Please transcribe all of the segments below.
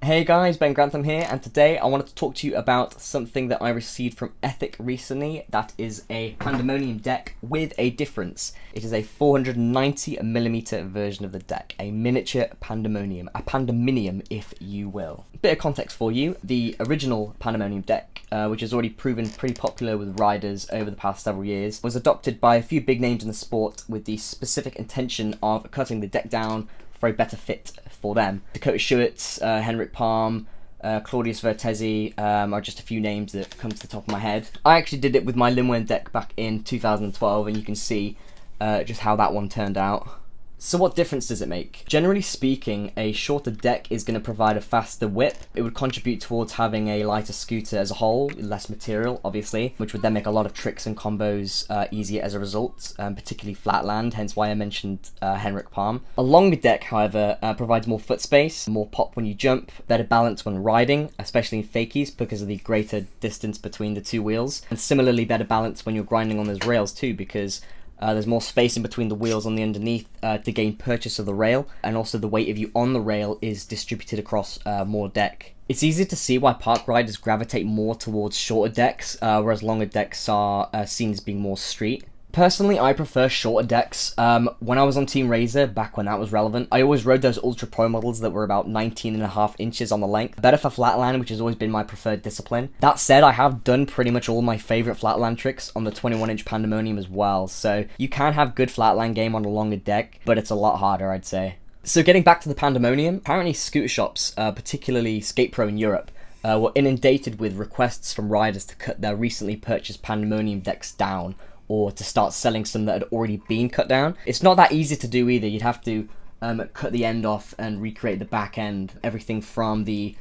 Hey guys, Ben Grantham here, and today I wanted to talk to you about something that I received from Ethic recently. That is a Pandemonium deck with a difference. It is a 490mm version of the deck, a miniature Pandemonium, a Pandemonium if you will. Bit of context for you, the original Pandemonium deck, which has already proven pretty popular with riders over the past several years, was adopted by a few big names in the sport with the specific intention of cutting the deck down for a better fit for them. Dakota Stewart, Henrik Palm, Claudius Vertesi are just a few names that come to the top of my head. I actually did it with my Limwen deck back in 2012, and you can see just how that one turned out. So what difference does it make? Generally speaking, a shorter deck is going to provide a faster whip. It would contribute towards having a lighter scooter as a whole, less material, obviously, which would then make a lot of tricks and combos easier as a result, particularly flatland, hence why I mentioned Henrik Palm. A longer deck, however, provides more foot space, more pop when you jump, better balance when riding, especially in fakies because of the greater distance between the two wheels, and similarly better balance when you're grinding on those rails too, because there's more space in between the wheels on the underneath to gain purchase of the rail, and also the weight of you on the rail is distributed across more deck. It's easy to see why park riders gravitate more towards shorter decks, whereas longer decks are seen as being more street. Personally, I prefer shorter decks. When I was on Team Razor, back when that was relevant, I always rode those Ultra Pro models that were about 19.5 inches on the length. Better for flatland, which has always been my preferred discipline. That said, I have done pretty much all my favourite flatland tricks on the 21-inch Pandemonium as well, so you can have good flatland game on a longer deck, but it's a lot harder, I'd say. So getting back to the Pandemonium, apparently scooter shops, particularly Skate Pro in Europe, were inundated with requests from riders to cut their recently purchased Pandemonium decks down, or to start selling some that had already been cut down. It's not that easy to do either. You'd have to cut the end off and recreate the back end. Everything from the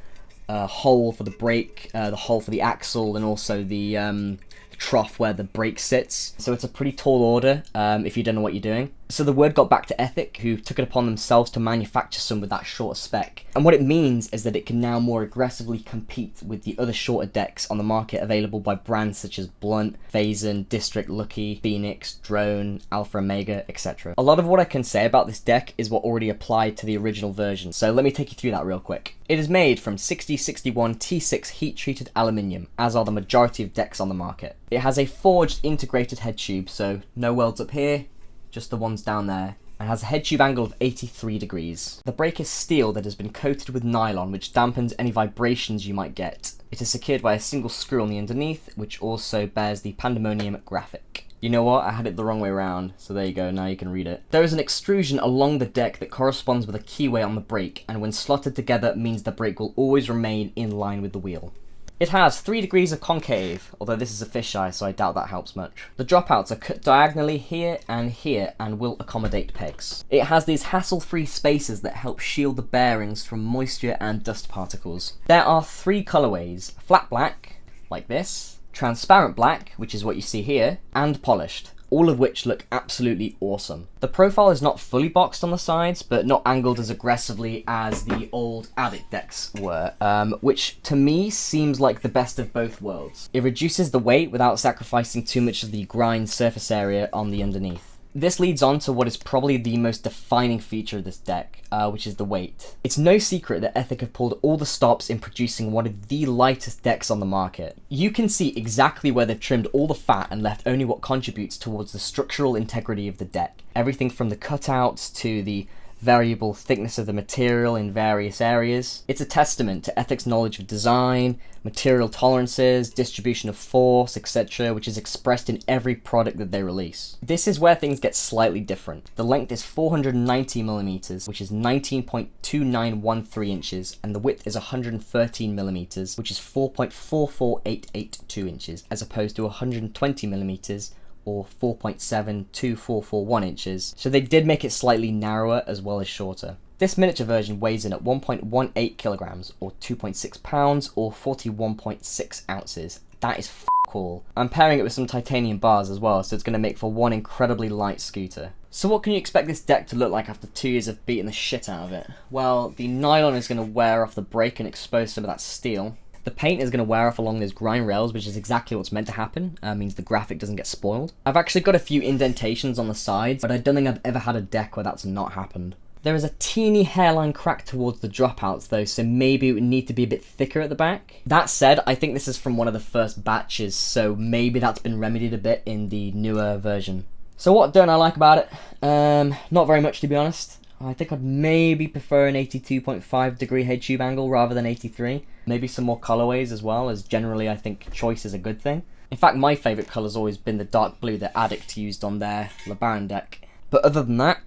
hole for the brake, the hole for the axle, and also the trough where the brake sits. So it's a pretty tall order if you don't know what you're doing. So the word got back to Ethic, who took it upon themselves to manufacture some with that shorter spec. And what it means is that it can now more aggressively compete with the other shorter decks on the market available by brands such as Blunt, Phazon, District, Lucky, Phoenix, Drone, Alpha Omega, etc. A lot of what I can say about this deck is what already applied to the original version, so let me take you through that real quick. It is made from 6061 T6 heat-treated aluminium, as are the majority of decks on the market. It has a forged integrated head tube, so no welds up here, just the ones down there, and has a head tube angle of 83 degrees. The brake is steel that has been coated with nylon, which dampens any vibrations you might get. It is secured by a single screw on the underneath, which also bears the Pandemonium graphic. You know what, I had it the wrong way around, so there you go, now you can read it. There is an extrusion along the deck that corresponds with a keyway on the brake, and when slotted together means the brake will always remain in line with the wheel. It has 3 degrees of concave, although this is a fisheye, so I doubt that helps much. The dropouts are cut diagonally here and will accommodate pegs. It has these hassle-free spaces that help shield the bearings from moisture and dust particles. There are 3 colorways: flat black, like this, transparent black, which is what you see here, and polished, all of which look absolutely awesome. The profile is not fully boxed on the sides, but not angled as aggressively as the old Addict decks were, which to me seems like the best of both worlds. It reduces the weight without sacrificing too much of the grind surface area on the underneath. This leads on to what is probably the most defining feature of this deck, which is the weight. It's no secret that Ethic have pulled all the stops in producing one of the lightest decks on the market. You can see exactly where they've trimmed all the fat and left only what contributes towards the structural integrity of the deck. Everything from the cutouts to the variable thickness of the material in various areas. It's a testament to Ethic's knowledge of design, material tolerances, distribution of force, etc., which is expressed in every product that they release. This is where things get slightly different. The length is 490mm, which is 19.2913 inches, and the width is 113mm, which is 4.44882 inches, as opposed to 120mm, or 4.72441 inches, so they did make it slightly narrower as well as shorter. This miniature version weighs in at 1.18 kilograms, or 2.6 pounds, or 41.6 ounces. That is cool. I'm pairing it with some titanium bars as well, so it's going to make for one incredibly light scooter. So what can you expect this deck to look like after 2 years of beating the shit out of it? Well, the nylon is going to wear off the brake and expose some of that steel. The paint is going to wear off along those grind rails, which is exactly what's meant to happen. Means the graphic doesn't get spoiled. I've actually got a few indentations on the sides, but I don't think I've ever had a deck where that's not happened. There is a teeny hairline crack towards the dropouts though, so maybe it would need to be a bit thicker at the back. That said, I think this is from one of the first batches, so maybe that's been remedied a bit in the newer version. So what don't I like about it? Not very much, to be honest. I think I'd maybe prefer an 82.5 degree head tube angle rather than 83. Maybe some more colorways as well, as generally I think choice is a good thing. In fact, my favourite colour's always been the dark blue that Addict used on their LeBaron deck. But other than that,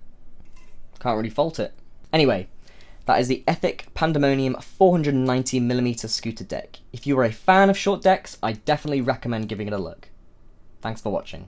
can't really fault it. Anyway, that is the Ethic Pandemonium 490mm scooter deck. If you are a fan of short decks, I definitely recommend giving it a look. Thanks for watching.